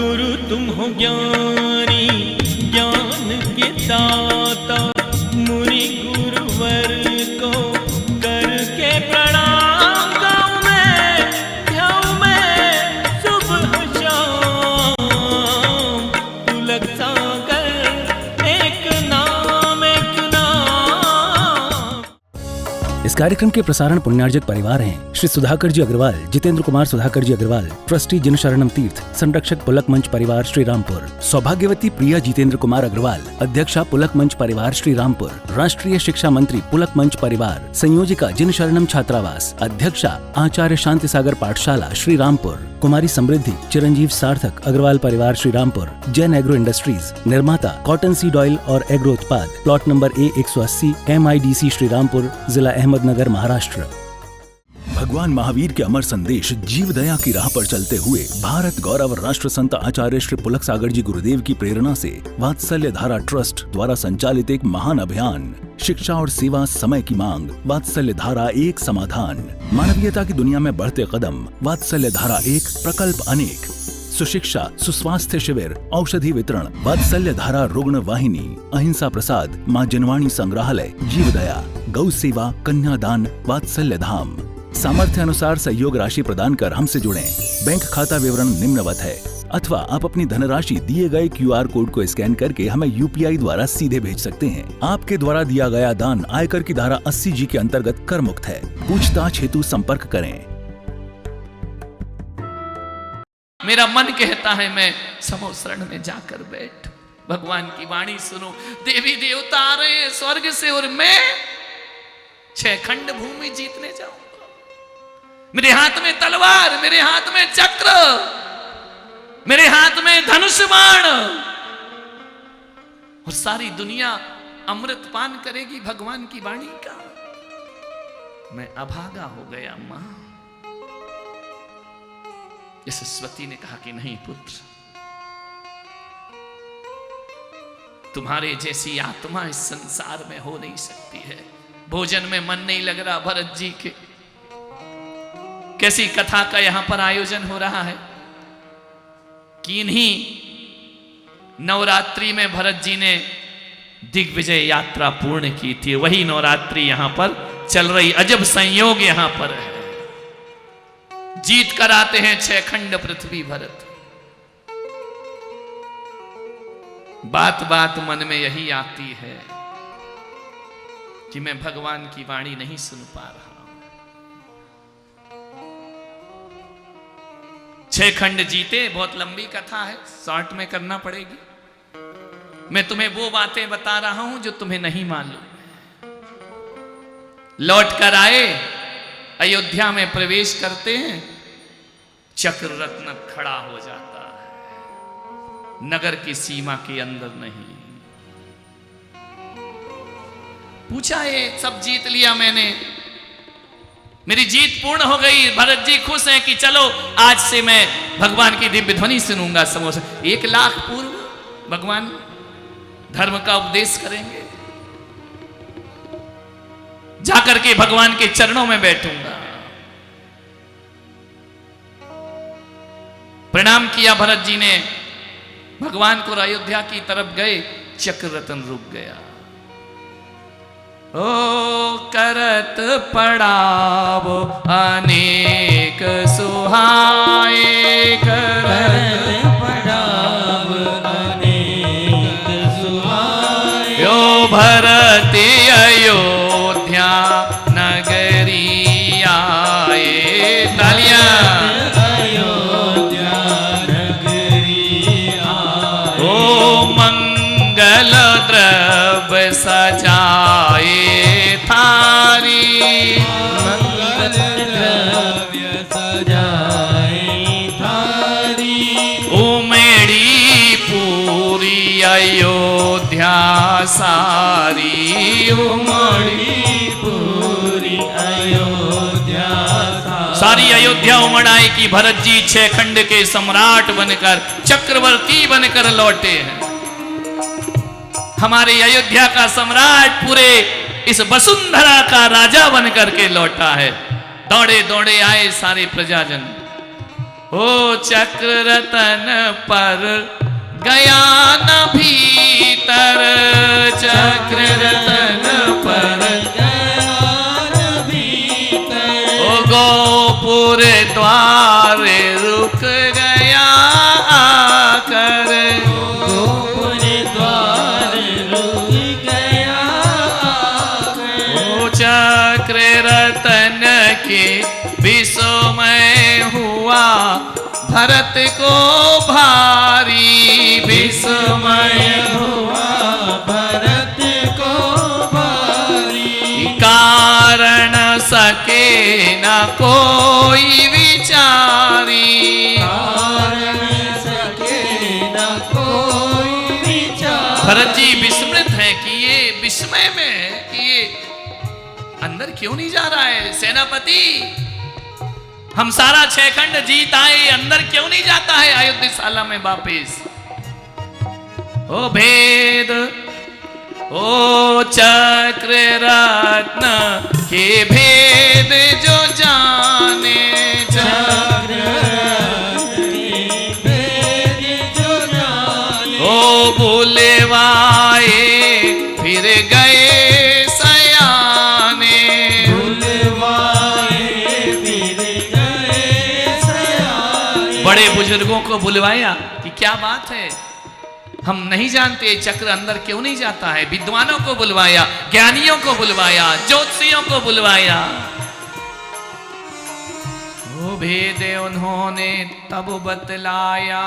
गुरु तुम हो ज्ञानी ज्ञान के दाता, मुनि गुरुवर को करके प्रणाम गाऊं मैं, ध्याऊं मैं सुबह शाम। पुलक सागर एक नाम एक नाम। इस कार्यक्रम के प्रसारण पुण्यार्जक परिवार हैं श्री सुधाकर जी अग्रवाल, जितेंद्र कुमार सुधाकर जी अग्रवाल, ट्रस्टी जिन शरणम तीर्थ, संरक्षक पुलक मंच परिवार श्री रामपुर, सौभाग्यवती प्रिया जितेंद्र कुमार अग्रवाल, अध्यक्षा पुलक मंच परिवार श्री रामपुर, राष्ट्रीय शिक्षा मंत्री पुलक मंच परिवार, संयोजिका जिन शरणम छात्रावास, अध्यक्षा आचार्य शांति सागर पाठशाला श्री रामपुर, कुमारी समृद्धि चिरंजीव सार्थक अग्रवाल परिवार श्री रामपुर, जैन एग्रो इंडस्ट्रीज, निर्माता कॉटन सीड ऑयल और एग्रो उत्पाद, plot number A180 MIDC Shri Rampur, जिला अहमदनगर, महाराष्ट्र। भगवान महावीर के अमर संदेश जीव दया की राह पर चलते हुए भारत गौरव राष्ट्र संत आचार्य श्री पुलक सागर जी गुरुदेव की प्रेरणा से वात्सल्य धारा ट्रस्ट द्वारा संचालित एक महान अभियान, शिक्षा और सेवा समय की मांग, वात्सल्य धारा एक समाधान, मानवीयता की दुनिया में बढ़ते कदम, वात्सल्य धारा एक प्रकल्प अनेक, सुशिक्षा, सुस्वास्थ्य शिविर, औषधि वितरण, वात्सल्य धारा रुग्ण वाहिनी, अहिंसा प्रसाद, माँ जनवाणी संग्रहालय, जीव दया, गौ सेवा, कन्यादान, वात्सल्य धाम। सामर्थ्य अनुसार सहयोग राशि प्रदान कर हमसे जुड़ें। बैंक खाता विवरण निम्नवत है, अथवा आप अपनी धनराशि दिए गए QR कोड को स्कैन करके हमें UPI द्वारा सीधे भेज सकते हैं। आपके द्वारा दिया गया दान आयकर की धारा 80G के अंतर्गत कर मुक्त है। पूछताछ हेतु संपर्क करें। मेरा मन कहता है मैं समो शरण में जाकर बैठ, भगवान की वाणी सुनो। देवी देवता आ रहे हैं स्वर्ग से और मैं 6 खंड भूमि जीतने जाऊंगा। मेरे हाथ में तलवार, मेरे हाथ में चक्र, मेरे हाथ में धनुष बाण, और सारी दुनिया अमृत पान करेगी भगवान की वाणी का। मैं अभागा हो गया मां। यशस्वती ने कहा कि नहीं पुत्र, तुम्हारे जैसी आत्मा इस संसार में हो नहीं सकती है। भोजन में मन नहीं लग रहा भरत जी के। कैसी कथा का यहां पर आयोजन हो रहा है कि इन्हीं नवरात्रि में भरत जी ने दिग्विजय यात्रा पूर्ण की थी। वही नवरात्रि यहां पर चल रही। अजब संयोग यहां पर है। जीत कर आते हैं 6 खंड पृथ्वी भरत। बात बात मन में यही आती है कि मैं भगवान की वाणी नहीं सुन पा रहा हूं। 6 खंड जीते। बहुत लंबी कथा है, शॉर्ट में करना पड़ेगी। मैं तुम्हें वो बातें बता रहा हूं जो तुम्हें नहीं मालूम। लौट कर आए, अयोध्या में प्रवेश करते हैं, चक्र रत्न खड़ा हो जाता है। नगर की सीमा के अंदर नहीं। पूछा ये सब जीत लिया मैंने, मेरी जीत पूर्ण हो गई। भरत जी खुश हैं कि चलो आज से मैं भगवान की दिव्य ध्वनि सुनूंगा। समोसा 1 लाख पूर्व भगवान धर्म का उपदेश करेंगे। जाकर के भगवान के चरणों में बैठूंगा। प्रणाम किया भरत जी ने भगवान को। अयोध्या की तरफ गए, चक्र रत्न रुक गया। ओ करत पड़ावो अनेक सुहाए, करत पड़ाव अनेक सुहाए। यो भरत अयोध्या नगरी आए। तालियां। अयोध्या नगरी आए। ओ मंगल द्रव्य सजाए थारी, मंगल द्रव्य सजाए थारी। उमड़ी पूरी अयोध्या सारी, उमड़ी पूरी अयोध्या सारी अयोध्या उमड़ आई कि भरत जी 6 खंड के सम्राट बनकर, चक्रवर्ती बनकर लौटे हैं। हमारे अयोध्या का सम्राट पूरे इस वसुंधरा का राजा बनकर के लौटा है। दौड़े दौड़े आए सारे प्रजाजन। ओ चक्र रतन पर गया न भीतर, चक्र रतन पर गया न भीतर। ओ गोपुर द्वार रुक गया आकर, गोपुर द्वार रुक गया आकर। ओ चक्र रतन के विस्मय हुआ भरत को भारी, विस्मय हुआ भरत को भारी। कारण सके न कोई विचारी, कारण सके न कोई विचारी। भरत जी विस्मृत है कि ये विस्मय में है कि ये अंदर क्यों नहीं जा रहा है। सेनापति, हम सारा 6 खंड जीत आए, अंदर क्यों नहीं जाता है अयोध्याशाला में वापिस। ओ भेद, ओ चक्र रत्न के भेद जो जाने, चक्र के भेद जो जाने। ओ बुलवाए फिर गए सयाने, बुलवाए फिर गए सयाने। बड़े बुजुर्गों को बुलवाया कि क्या बात है, हम नहीं जानते चक्र अंदर क्यों नहीं जाता है। विद्वानों को बुलवाया, ज्ञानियों को बुलवाया, ज्योतिषियों को बुलवाया। वो भेद उन्होंने तब बतलाया,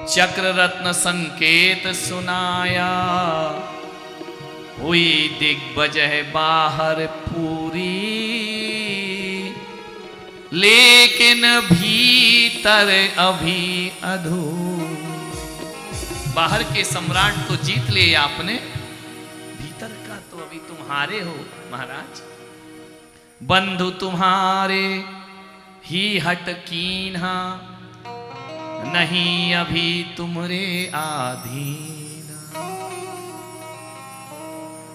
चक्र रत्न संकेत सुनाया। हुई दिग्विजय बाहर पूरी, लेकिन भीतर अभी अधूर। बाहर के सम्राट तो जीत ले आपने, भीतर का तो अभी तुम्हारे हो महाराज। बंधु तुम्हारे ही हट कीन्हा, नहीं अभी तुमरे आधीन।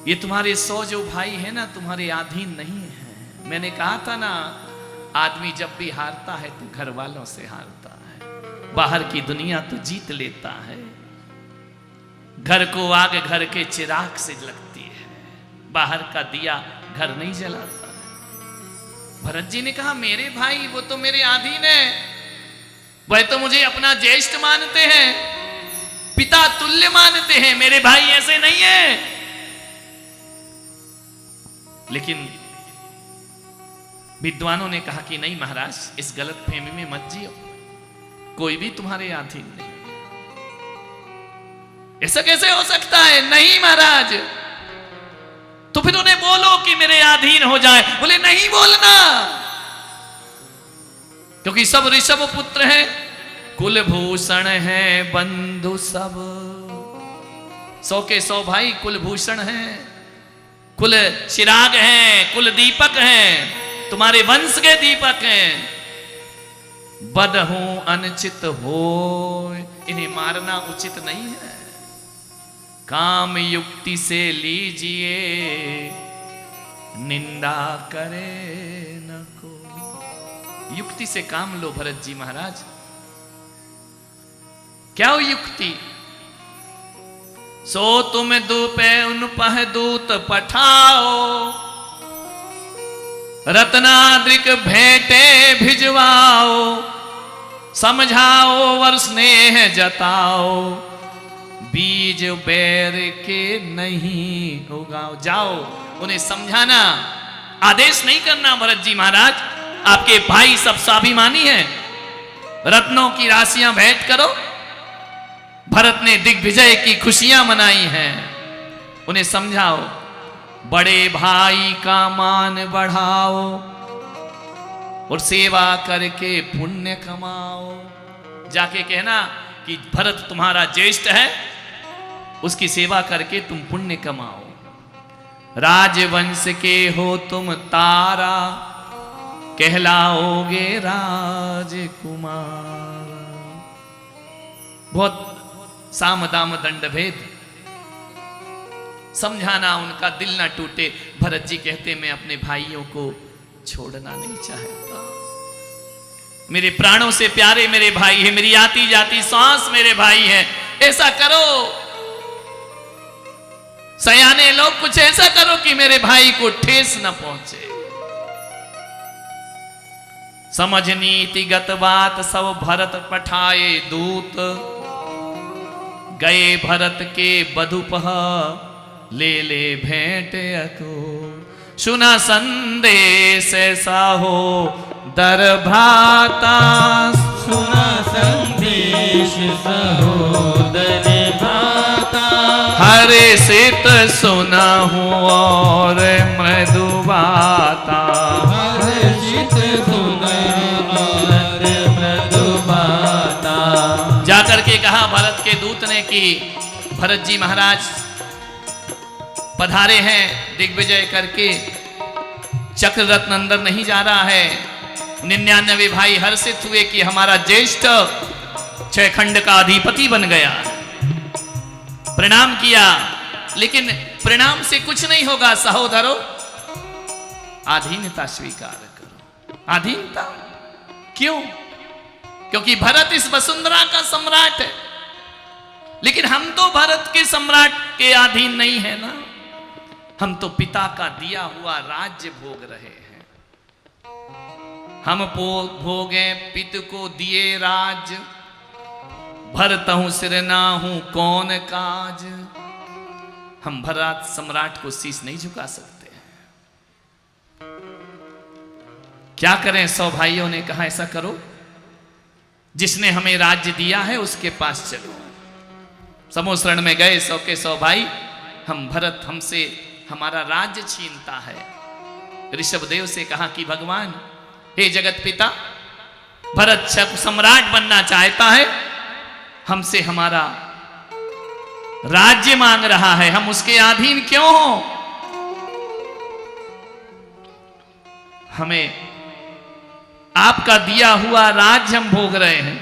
ये तुम्हारे 100 जो भाई है ना, तुम्हारे अधीन नहीं है। मैंने कहा था ना, आदमी जब भी हारता है तो घर वालों से हारता है, बाहर की दुनिया तो जीत लेता है। घर को आग घर के चिराग से लगती है, बाहर का दिया घर नहीं जलाता है। भरत जी ने कहा मेरे भाई वो तो मेरे अधीन है, वह तो मुझे अपना ज्येष्ठ मानते हैं, पिता तुल्य मानते हैं, मेरे भाई ऐसे नहीं है। लेकिन विद्वानों ने कहा कि नहीं महाराज, इस गलत फहमी में मत जियो, कोई भी तुम्हारे अधीन नहीं। ऐसा कैसे हो सकता है? नहीं महाराज, तो फिर उन्हें बोलो कि मेरे अधीन हो जाए। बोले नहीं बोलना, क्योंकि सब ऋषभ पुत्र हैं, कुलभूषण हैं, बंधु सब 100 के 100 भाई कुलभूषण हैं, कुल चिराग हैं, कुल दीपक हैं, तुम्हारे वंश के दीपक हैं। बदहू अनुचित हो, इन्हें मारना उचित नहीं है। काम युक्ति से लीजिए, निंदा करे न को। युक्ति से काम लो भरत जी महाराज। क्या हो युक्ति? सो तुम दूपे उन पह दूत पठाओ, रत्नाद्रिक भेंटे भिजवाओ, समझाओ वर स्नेह जताओ, बीज बैर के नहीं उगाओ। जाओ उन्हें समझाना, आदेश नहीं करना। भरत जी महाराज, आपके भाई सब स्वाभिमानी हैं, रत्नों की राशियां भेंट करो। भरत ने दिग्विजय की खुशियां मनाई हैं, उन्हें समझाओ। बड़े भाई का मान बढ़ाओ और सेवा करके पुण्य कमाओ। जाके कहना कि भरत तुम्हारा ज्येष्ठ है, उसकी सेवा करके तुम पुण्य कमाओ। राजवंश के हो तुम तारा, कहलाओगे राजकुमार। बहुत साम दाम दंड भेद समझाना, उनका दिल ना टूटे। भरत जी कहते मैं अपने भाइयों को छोड़ना नहीं चाहता। मेरे प्राणों से प्यारे मेरे भाई है, मेरी आती जाती सांस मेरे भाई है, ऐसा करो सयाने लोग, कुछ ऐसा करो कि मेरे भाई को ठेस न पहुंचे। समझ नीतिगत बात सब भरत पठाए दूत, गए भरत के बधुपह ले ले भेंट अतो। सुना संदेश ऐसा हो दर भ्राता, सुना संदेश सहोदर भ्राता, हरे सित सुना हूँ और मृदुबाता। हर्षित सुना और मृदुबाता। जाकर के कहा भरत के दूत ने कि भरत जी महाराज पधारे हैं दिग्विजय करके, चक्र रत्न अंदर नहीं जा रहा है। 99 भाई हर्षित हुए कि हमारा ज्येष्ठ 6 खंड का अधिपति बन गया। प्रणाम किया, लेकिन प्रणाम से कुछ नहीं होगा सहोदरों, अधीनता स्वीकार करो। अधीनता क्यों? क्योंकि भरत इस वसुंधरा का सम्राट है, लेकिन हम तो भरत के सम्राट के अधीन नहीं है ना, हम तो पिता का दिया हुआ राज्य भोग रहे हैं। हम भोगे पित को दिए राज, भरतहूं सिर नाहूं कौन काज। हम भरत सम्राट को शीश नहीं झुका सकते। क्या करें? 100 भाइयों ने कहा ऐसा करो, जिसने हमें राज्य दिया है उसके पास चलो। समोसरण में गए 100 के 100 भाई, हम भरत हमसे हमारा राज्य छीनता है। ऋषभदेव से कहा कि भगवान, हे जगत पिता, भरत सम्राट बनना चाहता है, हमसे हमारा राज्य मांग रहा है, हम उसके अधीन क्यों हो? हमें आपका दिया हुआ राज्य हम भोग रहे हैं,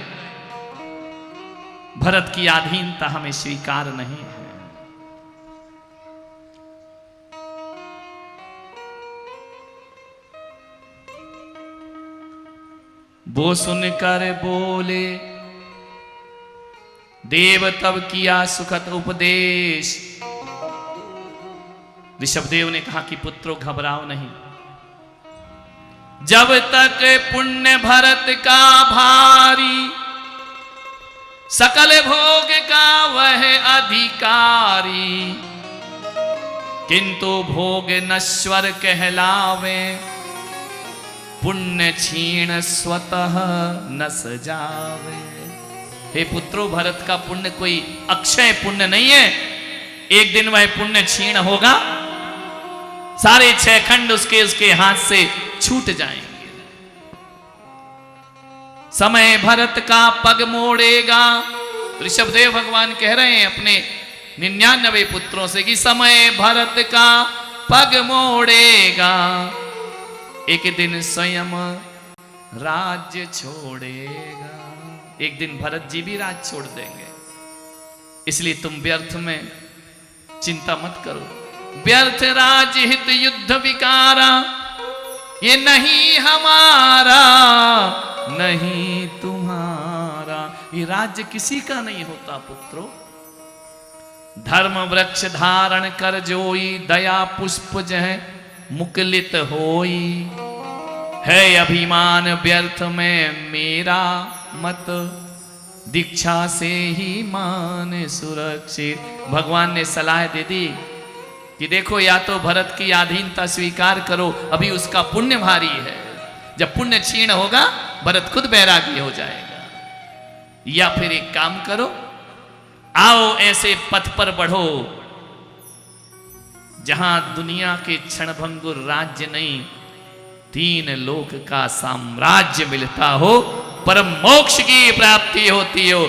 भरत की अधीनता हमें स्वीकार नहीं है। वो सुनकर बोले देव तब किया सुखद उपदेश। ऋषभदेव ने कहा कि पुत्रों घबराओ नहीं, जब तक पुण्य भरत का भारी, सकल भोग का वह अधिकारी, किंतु भोग नश्वर कहलावे, पुण्य छीण स्वतः नस जावे। हे पुत्रो, भरत का पुण्य कोई अक्षय पुण्य नहीं है, एक दिन वह पुण्य छीण होगा, सारे 6 खंड उसके हाथ से छूट जाएंगे। समय भरत का पग मोड़ेगा। ऋषभदेव भगवान कह रहे हैं अपने 99 पुत्रों से कि समय भरत का पग मोड़ेगा, एक दिन स्वयं राज्य छोड़ेगा। एक दिन भरत जी भी राज छोड़ देंगे, इसलिए तुम व्यर्थ में चिंता मत करो। व्यर्थ राज हित युद्ध विकारा, ये नहीं हमारा नहीं तुम्हारा। ये राज्य किसी का नहीं होता पुत्रों। धर्म वृक्ष धारण कर जोई, दया पुष्प जह मुकुलित होई। है अभिमान व्यर्थ में मेरा मत, दीक्षा से ही मान सुरक्षित। भगवान ने सलाह दे दी कि देखो, या तो भरत की अधीनता स्वीकार करो, अभी उसका पुण्य भारी है, जब पुण्य क्षीण होगा भरत खुद बैरागी हो जाएगा, या फिर एक काम करो, आओ ऐसे पथ पर बढ़ो जहां दुनिया के क्षणभंगुर राज्य नहीं, 3 लोक का साम्राज्य मिलता हो, परम मोक्ष की प्राप्ति होती हो।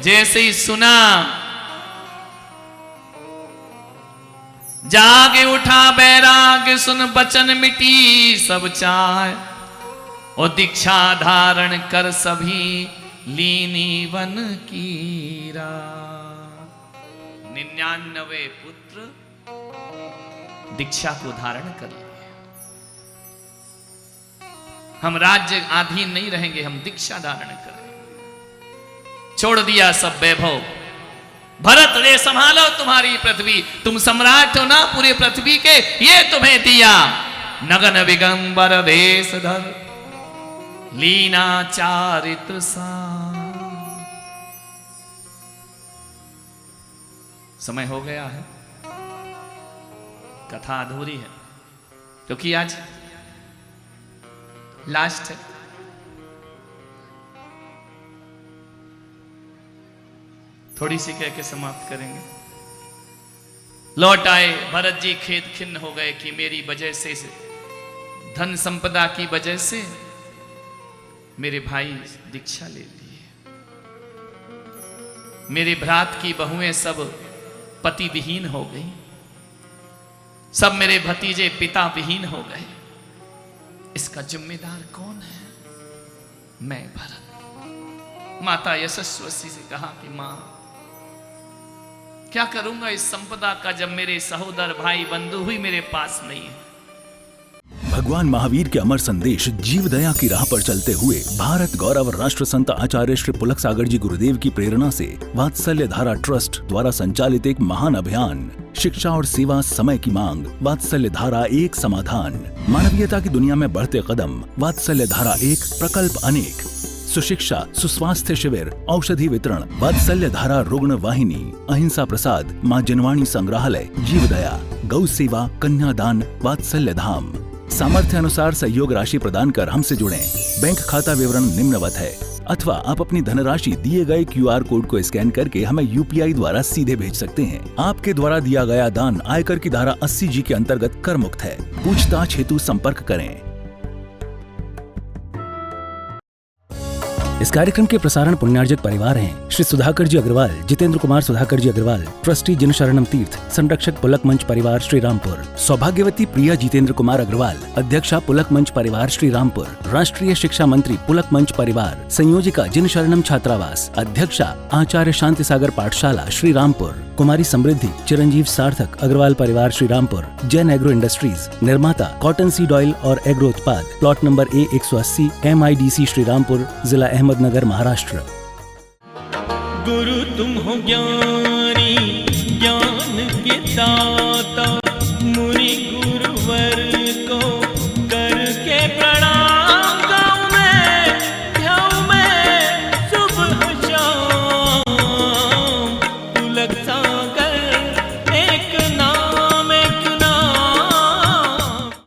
जैसे ही सुना, जागे उठा बैराग, सुन बचन मिटी सब चाह, और दीक्षा धारण कर सभी लीनी वन कीरा। 99 पुत्र दीक्षा को धारण कर लिए। हम राज्य अधीन नहीं रहेंगे, हम दीक्षा धारण करें। छोड़ दिया सब वैभव, भरत रे संभालो तुम्हारी पृथ्वी, तुम सम्राट हो ना पूरे पृथ्वी के, ये तुम्हें दिया। नगन विगंबर देश धर लीना चारित्र सा। समय हो गया है, कथा अधूरी है, क्योंकि आज लास्ट है। थोड़ी सी कह के समाप्त करेंगे। लौट आए भरत जी, खेद खिन्न हो गए कि मेरी वजह से, धन संपदा की वजह से मेरे भाई दीक्षा ले लिए, मेरे भ्रात की बहुएं सब पति विहीन हो गई, सब मेरे भतीजे पिता विहीन हो गए। इसका जिम्मेदार कौन है? मैं भरत। माता यशस्वी से कहा कि मां, क्या करूंगा इस संपदा का जब मेरे सहोदर भाई बंधु ही मेरे पास नहीं है। भगवान महावीर के अमर संदेश जीव दया की राह पर चलते हुए भारत गौरव राष्ट्र संत आचार्य श्री पुलक सागर जी गुरुदेव की प्रेरणा से वात्सल्य धारा ट्रस्ट द्वारा संचालित एक महान अभियान, शिक्षा और सेवा समय की मांग, वात्सल्य धारा एक समाधान। मानवीयता की दुनिया में बढ़ते कदम, वात्सल्य धारा एक प्रकल्प अनेक। सुशिक्षा, सुस्वास्थ्य शिविर, औषधि वितरण, वात्सल्य धारा रुग्ण वाहिनी, अहिंसा प्रसाद, माँ जनवाणी संग्रहालय, जीव दया, गौ सेवा, कन्यादान, वात्सल्य धाम। सामर्थ्य अनुसार सहयोग राशि प्रदान कर हमसे जुड़ें। बैंक खाता विवरण निम्नवत है, अथवा आप अपनी धनराशि दिए गए QR कोड को स्कैन करके हमें UPI द्वारा सीधे भेज सकते हैं। आपके द्वारा दिया गया दान आयकर की धारा 80G के अंतर्गत कर मुक्त है। पूछताछ हेतु संपर्क करें। इस कार्यक्रम के प्रसारण पुण्यार्जक परिवार हैं श्री सुधाकर जी अग्रवाल, जितेंद्र कुमार सुधाकर जी अग्रवाल, ट्रस्टी जिन शरणम तीर्थ, संरक्षक पुलक मंच परिवार श्री रामपुर, सौभाग्यवती प्रिया जितेंद्र कुमार अग्रवाल, अध्यक्षा पुलक मंच परिवार श्री रामपुर, राष्ट्रीय शिक्षा मंत्री पुलक मंच परिवार, संयोजिका जिन शरणम छात्रावास, अध्यक्षा आचार्य शांति सागर पाठशाला श्री रामपुर, कुमारी समृद्धि चिरंजीव सार्थक अग्रवाल परिवार श्री रामपुर, जैन एग्रो इंडस्ट्रीज, निर्माता कॉटन सीड ऑयल और एग्रो उत्पाद, plot number A180 MIDC Shri Rampur, जिला अहमदनगर, महाराष्ट्र। गुरु तुम हो ज्ञानी, ज्ञान के दाता, मुनि गुरुवर को करके प्रणाम।